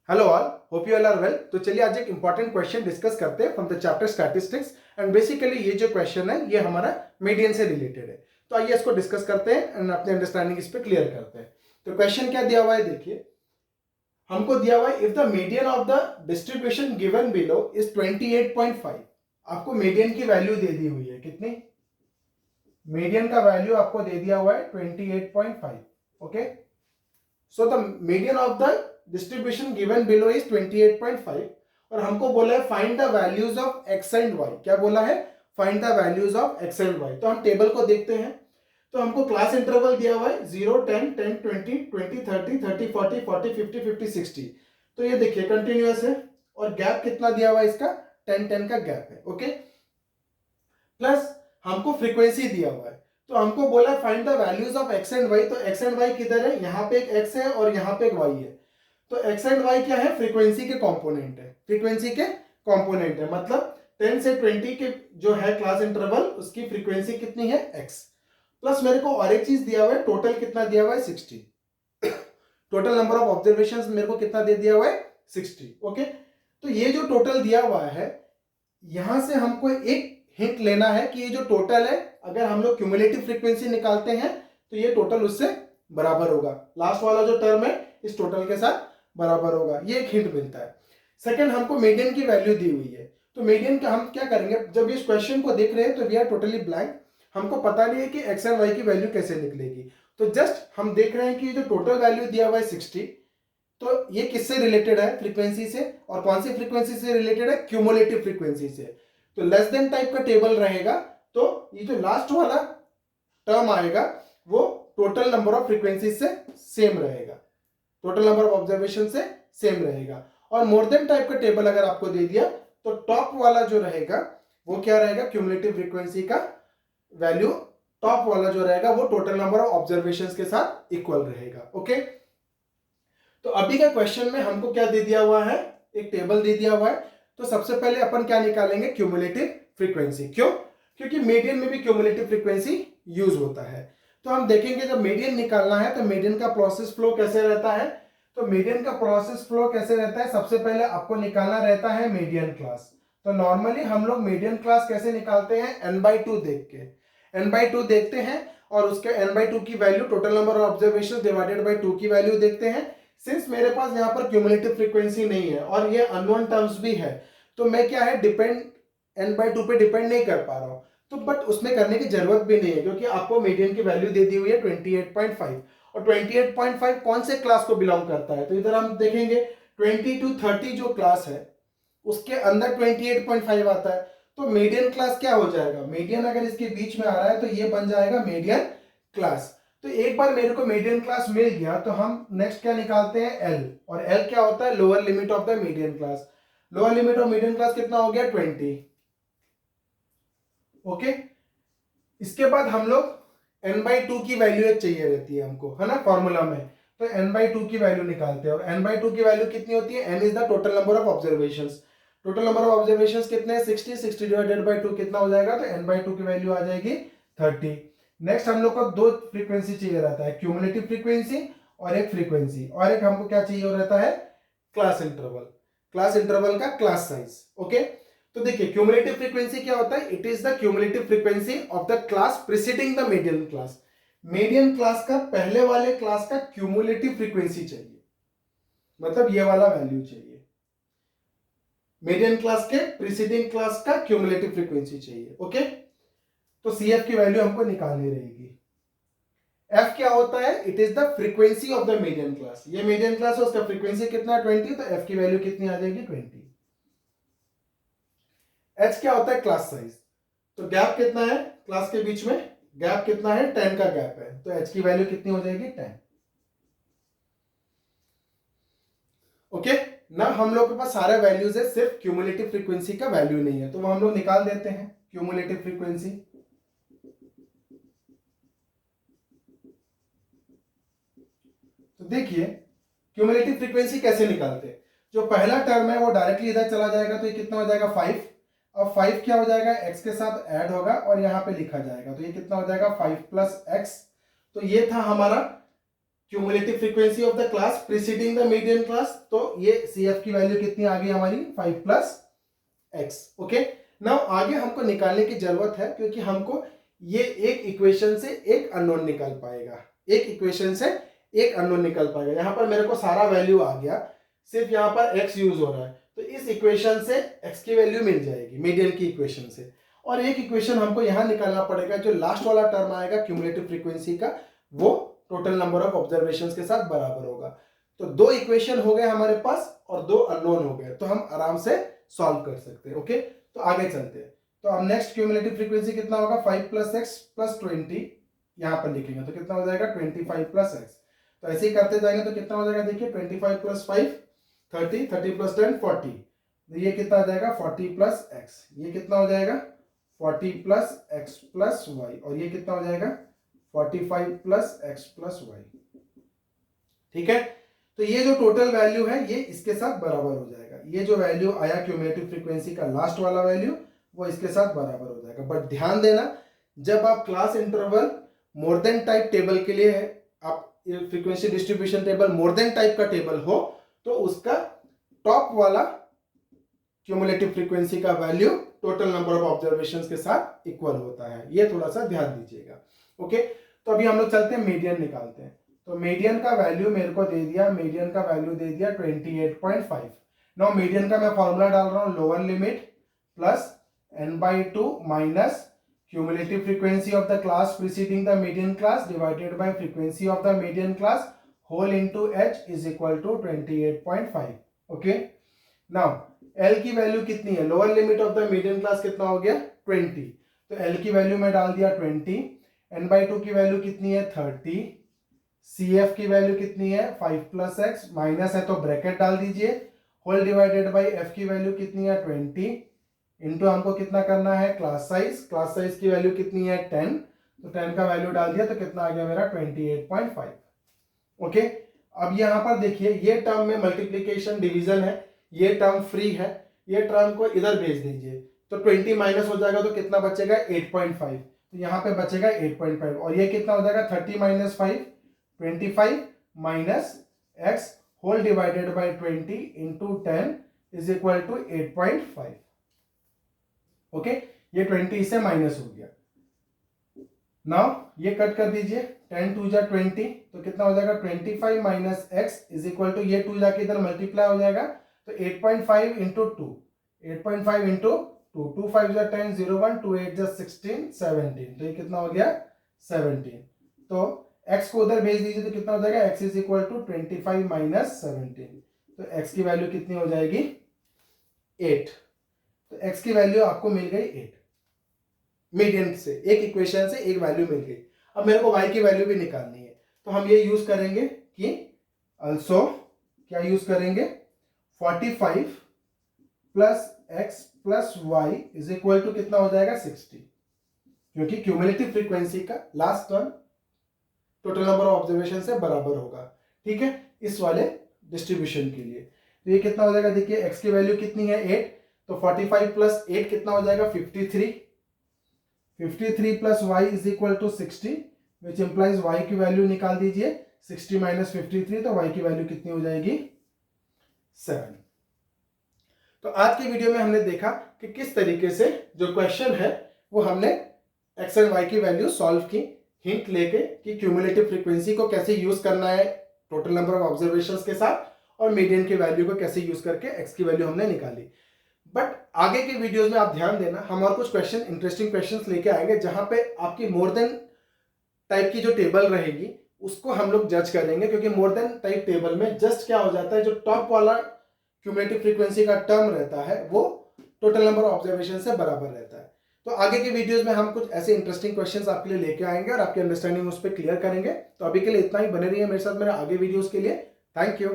Hello all, hope you all are well. तो चलिए आज एक इंपॉर्टेंट क्वेश्चन डिस्कस करते हैं from the chapter statistics. And basically ये जो क्वेश्चन है ये हमारा मीडियन से रिलेटेड है। तो आइए इसको डिस्कस करते हैं एंड अपनी अंडरस्टैंडिंग इस पे क्लियर करते हैं। तो क्वेश्चन क्या दिया हुआ है, देखिए हमको दिया हुआ है if the median of the distribution given below is 28.5। आपको मीडियन की वैल्यू दे दी हुई है, कितनी? मीडियन का वैल्यू आपको दे दिया हुआ है 28.5। Okay, so the median of the distribution given below is 28.5 और हमको बोला है find the values of x and y. क्या बोला है? Find the values of x and y. तो हम टेबल को देखते हैं। तो हमको क्लास इंटरवल दिया हुआ है 0, 10, 10, 20, 20, 30, 30, 40, 40, 50, 50, 60। तो ये देखिए कंटिन्यूअस है और गैप कितना दिया हुआ है इसका? 10, 10 का गैप है। ओके, प्लस हमको फ्रीक्वेंसी दिया हुआ है। तो हमको बोला find the values of x and y. तो एक्स एंड वाई किधर है? यहाँ पे एक एक्स है और यहाँ पे एक वाई है। तो एक्स एंड वाई क्या है? फ्रीक्वेंसी के कंपोनेंट है। फ्रीक्वेंसी के कंपोनेंट है मतलब 10 से 20 के जो है क्लास इंटरवल उसकी फ्रीक्वेंसी कितनी है? एक्स। प्लस मेरे को और एक चीज दिया हुआ है, टोटल कितना दिया हुआ है? 60। टोटल नंबर ऑफ ऑब्जर्वेशंस मेरे को कितना दे दिया हुआ है? 60। ओके, तो ये जो टोटल दिया हुआ है यहां से हमको एक हिंट लेना है कि ये जो टोटल है अगर हम लोग क्यूमुलेटिव फ्रीक्वेंसी निकालते हैं तो ये टोटल उससे बराबर होगा। लास्ट वाला जो टर्म है इस टोटल के साथ बराबर होगा, ये एक हिंट मिलता है। सेकंड, हमको मीडियन की वैल्यू दी हुई है। तो मीडियन का हम क्या करेंगे, जब इस क्वेश्चन को देख रहे हैं तो वी आर टोटली ब्लैंक। हमको पता नहीं है कि एक्स एंड वाई की वैल्यू कैसे निकलेगी। तो जस्ट हम देख रहे हैं कि जो टोटल वैल्यू दिया हुआ है 60, तो ये किससे रिलेटेड है? फ्रीक्वेंसी से। और कौन सी फ्रीक्वेंसी से रिलेटेड है? क्यूमुलेटिव फ्रीक्वेंसी से। तो लेस देन टाइप का टेबल रहेगा तो ये जो लास्ट वाला टर्म आएगा वो टोटल नंबर ऑफ फ्रीक्वेंसी से सेम रहेगा, टोटल नंबर ऑफ ऑब्जर्वेशन से सेम रहेगा। और मोर देन टाइप का टेबल अगर आपको दे दिया तो टॉप वाला जो रहेगा वो क्या रहेगा? क्यूमुलेटिव फ्रीक्वेंसी का वैल्यू टॉप वाला जो रहेगा वो टोटल नंबर ऑफ ऑब्जर्वेशंस के साथ इक्वल रहेगा। ओके, तो अभी का क्वेश्चन में हमको क्या दे दिया हुआ है? एक टेबल दे दिया हुआ है। तो सबसे पहले अपन क्या निकालेंगे? Cumulative frequency. क्यों? क्योंकि मीडियन में भी क्यूमुलेटिव फ्रीक्वेंसी यूज होता है। तो हम देखेंगे जब मीडियन निकालना है तो मीडियन का प्रोसेस फ्लो कैसे रहता है। तो मीडियन का प्रोसेस फ्लो कैसे रहता है? सबसे पहले आपको निकालना रहता है मीडियन क्लास। तो नॉर्मली हम लोग मीडियन क्लास कैसे निकालते हैं? n/2 देख के। n/2 देखते हैं और उसके n/2 की value total number of observation divided by 2 की वैल्यू देखते हैं। सिंस मेरे पास यहाँ पर क्यूमुलेटिव फ्रीक्वेंसी नहीं है और ये अननोन टर्म्स भी है तो मैं क्या है डिपेंड n/2 पे डिपेंड नहीं कर पा रहा हूँ। तो बट उसमें करने की जरूरत भी नहीं है क्योंकि आपको मीडियन की वैल्यू दे दी हुई है 28.5 और 28.5 कौन से क्लास को बिलोंग करता है? तो इधर हम देखेंगे 20 to 30 जो क्लास है उसके अंदर 28.5 आता है। तो मीडियन क्लास क्या हो जाएगा? मीडियन अगर इसके बीच में आ रहा है तो ये बन जाएगा मीडियन क्लास। तो एक बार मेरे को मीडियन क्लास मिल गया तो हम नेक्स्ट क्या निकालते हैं? एल। और एल क्या होता है? Lower limit of the median class. Lower limit of median class कितना हो गया? 20। ओके, इसके बाद हम लोग n/2 की वैल्यू एक चाहिए रहती है हमको, है ना, फॉर्मूला में। तो n/2 की वैल्यू निकालते हैं और n/2 की वैल्यू कितनी होती है? n is the total number of observations. Total number of observations कितने हैं? 60। 60 डिवाइडेड बाय 2 कितना हो जाएगा? तो n/2 की वैल्यू आ जाएगी 30। नेक्स्ट हम लोग को दो फ्रीक्वेंसी चाहिए रहता है, क्यूमुलेटिव फ्रीक्वेंसी और एक फ्रीक्वेंसी, और एक हमको क्या चाहिए रहता है? Class interval. क्लास इंटरवल का क्लास साइज। ओके, तो देखिए क्यूमुलेटिव फ्रीक्वेंसी क्या होता है? It is the cumulative frequency of the class preceding the median class. Median class का पहले वाले क्लास का क्यूमुलेटिव फ्रीक्वेंसी चाहिए, मतलब ये वाला वैल्यू चाहिए। मीडियन क्लास के प्रीसीडिंग क्लास का क्यूमुलेटिव फ्रीक्वेंसी चाहिए। ओके, तो CF की वैल्यू हमको निकालनी रहेगी। F क्या होता है? It is the frequency of the median class. ये मीडियन क्लास है उसका फ्रीक्वेंसी कितना है? 20। तो F की वैल्यू कितनी आ जाएगी? 20। H क्या होता है? Class size. तो गैप कितना है क्लास के बीच में? गैप कितना है? 10 का गैप है। तो H की वैल्यू कितनी हो जाएगी? 10। ओके, ना हम लोग के पास सारे वैल्यूज है, सिर्फ क्यूमुलेटिव फ्रीक्वेंसी का वैल्यू नहीं है तो वो हम लोग निकाल देते हैं। क्यूमुलेटिव फ्रीक्वेंसी तो देखिए क्यूमुलेटिव फ्रीक्वेंसी कैसे निकालते हैं। जो पहला टर्म है वो डायरेक्टली इधर चला जाएगा तो ये कितना हो जाएगा? 5। अब 5 क्या हो जाएगा? x के साथ ऐड होगा और यहाँ पे लिखा जाएगा तो ये कितना हो जाएगा? 5 + x। तो ये था हमारा cumulative frequency of the class preceding the median class, तो ये CF की वैल्यू कितनी आ गई हमारी 5 प्लस x। ओके, नाउ आगे हमको निकालने की जरूरत है क्योंकि हमको ये एक इक्वेशन से एक अननोन निकल पाएगा, एक इक्वेशन से एक अननोन निकल पाएगा। यहां पर मेरे को सारा वैल्यू आ गया, सिर्फ यहां पर x यूज हो रहा है, तो इस इक्वेशन से x की वैल्यू मिल जाएगी मीडियन की इक्वेशन से। और एक इक्वेशन हमको यहां निकालना पड़ेगा, जो लास्ट वाला टर्म आएगा क्यूमुलेटिव फ्रीक्वेंसी का, वो टोटल नंबर ऑफ ऑब्जर्वेशंस के साथ बराबर होगा। तो दो इक्वेशन हो गए हमारे पास और दो अननोन हो गए, तो हम आराम से सॉल्व कर सकते हैं। ओके, तो आगे चलते हैं। तो अब नेक्स्ट क्यूमुलेटिव फ्रीक्वेंसी कितना होगा 5 प्लस एक्स प्लस 20, यहां पर लिखेंगे तो कितना हो जाएगा 25 प्लस एक्स। तो ऐसे ही करते जाएंगे तो कितना हो जाएगा, देखिए 25 प्लस 5 30, 30 प्लस 10 40, ये कितना हो जाएगा 40 प्लस एक्स, ये कितना हो जाएगा 40 प्लस एक्स प्लस वाई, और ये कितना हो जाएगा 45 प्लस एक्स प्लस वाई। ठीक है, तो ये जो टोटल वैल्यू है ये इसके साथ बराबर हो जाएगा। ये जो वैल्यू आया क्यूमुलेटिव फ्रीक्वेंसी का लास्ट वाला वैल्यू, वो इसके साथ बराबर हो जाएगा। बट ध्यान देना, जब आप class interval more than type table के लिए है, आप frequency distribution table more than type का टेबल हो, तो उसका टॉप वाला क्यूमुलेटिव फ्रीक्वेंसी का value total number of observations के साथ इक्वल होता है। ये थोड़ा सा ध्यान दीजिएगा। ओके, तो अभी हम लोग चलते हैं मीडियन निकालते हैं। तो मीडियन का वैल्यू मेरे को दे दिया, मीडियन का वैल्यू दे दिया 28.5। नाउ मीडियन का मैं फॉर्मूला डाल रहा हूं, lower limit plus n/2 minus cumulative frequency of the class preceding the median class divided by frequency of the median class whole into h is equal to 28.5। okay, now L की value कितनी है, lower limit of the median class कितना हो गया 20, तो L की value में डाल दिया 20, n/2 की वैल्यू कितनी है 30, CF की वैल्यू कितनी है 5 प्लस एक्स, माइनस है तो ब्रैकेट डाल दीजिए, होल डिवाइडेड बाई F की वैल्यू कितनी है 20, इनटू हमको कितना करना है क्लास साइज की वैल्यू कितनी है 10, तो 10 का वैल्यू डाल दिया तो कितना आ गया मेरा 28.5। ओके, अब यहां पर देखिए ये टर्म में मल्टीप्लीकेशन डिवीजन है, ये टर्म फ्री है, ये टर्म को इधर भेज दीजिए तो 20 माइनस हो जाएगा तो कितना बचेगा 8.5, तो यहाँ पे बचेगा 8.5, और ये कितना हो जाएगा 30 minus 5 25 minus x whole divided by 20 into 10 is equal to 8.5। Okay, ये 20 से माइनस हो गया। नाउ ये कट कर दीजिए, 10 2 जा 20, तो कितना हो जाएगा 25 minus x is equal to, ये 2 जाके इधर मल्टीप्लाई हो जाएगा तो 8.5 इंटू 2, 8.5 इंटू 2, 2 5 जा 10, 0 1 2 8 जा 16 17, तो ये कितना हो गया 17। तो x को उधर भेज दीजिए तो कितना हो जाएगा x is equal to 25 minus 17, तो x की वैल्यू कितनी हो जाएगी 8। तो x की वैल्यू आपको मिल गई 8, मीडियन से एक इक्वेशन से एक वैल्यू मिल गई। अब मेरे को y की वैल्यू भी निकालनी है, तो हम ये यूज करेंगे कि अल्सो क्या यूज करेंगे 45 plus x plus y is equal to कितना हो जाएगा 60, क्योंकि क्यूमुलेटिव फ्रीक्वेंसी का last term total number of observation से बराबर होगा। ठीक है, इस वाले डिस्ट्रीब्यूशन के लिए तो ये कितना हो जाएगा, देखिए x की वैल्यू कितनी है 8, तो 45 प्लस 8 कितना हो जाएगा 53, 53 plus y is equal to 60 which implies y की वैल्यू निकाल दीजिए, 60 माइनस 53, तो y की वैल्यू कितनी हो जाएगी 7। तो आज की वीडियो में हमने देखा कि किस तरीके से जो क्वेश्चन है वो हमने x एंड y की वैल्यू सॉल्व की, हिंट लेके कि क्यूमुलेटिव फ्रीक्वेंसी को कैसे यूज करना है टोटल नंबर ऑफ ऑब्जर्वेशंस के साथ, और मीडियन की वैल्यू को कैसे यूज करके x की वैल्यू हमने निकाली। बट आगे के वीडियोस में आप ध्यान देना, हम और कुछ क्वेश्चन इंटरेस्टिंग क्वेश्चंस लेके आएंगे जहां पे आपकी मोर देन टाइप की जो टेबल रहेगी उसको हम लोग जज करेंगे, क्योंकि मोर देन टाइप टेबल में जस्ट क्या हो जाता है, जो टॉप वाला क्यूमुलेटिव फ्रीक्वेंसी का टर्म रहता है वो टोटल नंबर ऑफ ऑब्जर्वेशन से बराबर रहता है। तो आगे के वीडियोस में हम कुछ ऐसे इंटरेस्टिंग क्वेश्चंस आपके लिए लेके आएंगे और आपकी अंडरस्टैंडिंग उस पर क्लियर करेंगे। तो अभी के लिए इतना ही, बने रहिए मेरे साथ मेरे आगे वीडियोस के लिए। Thank you.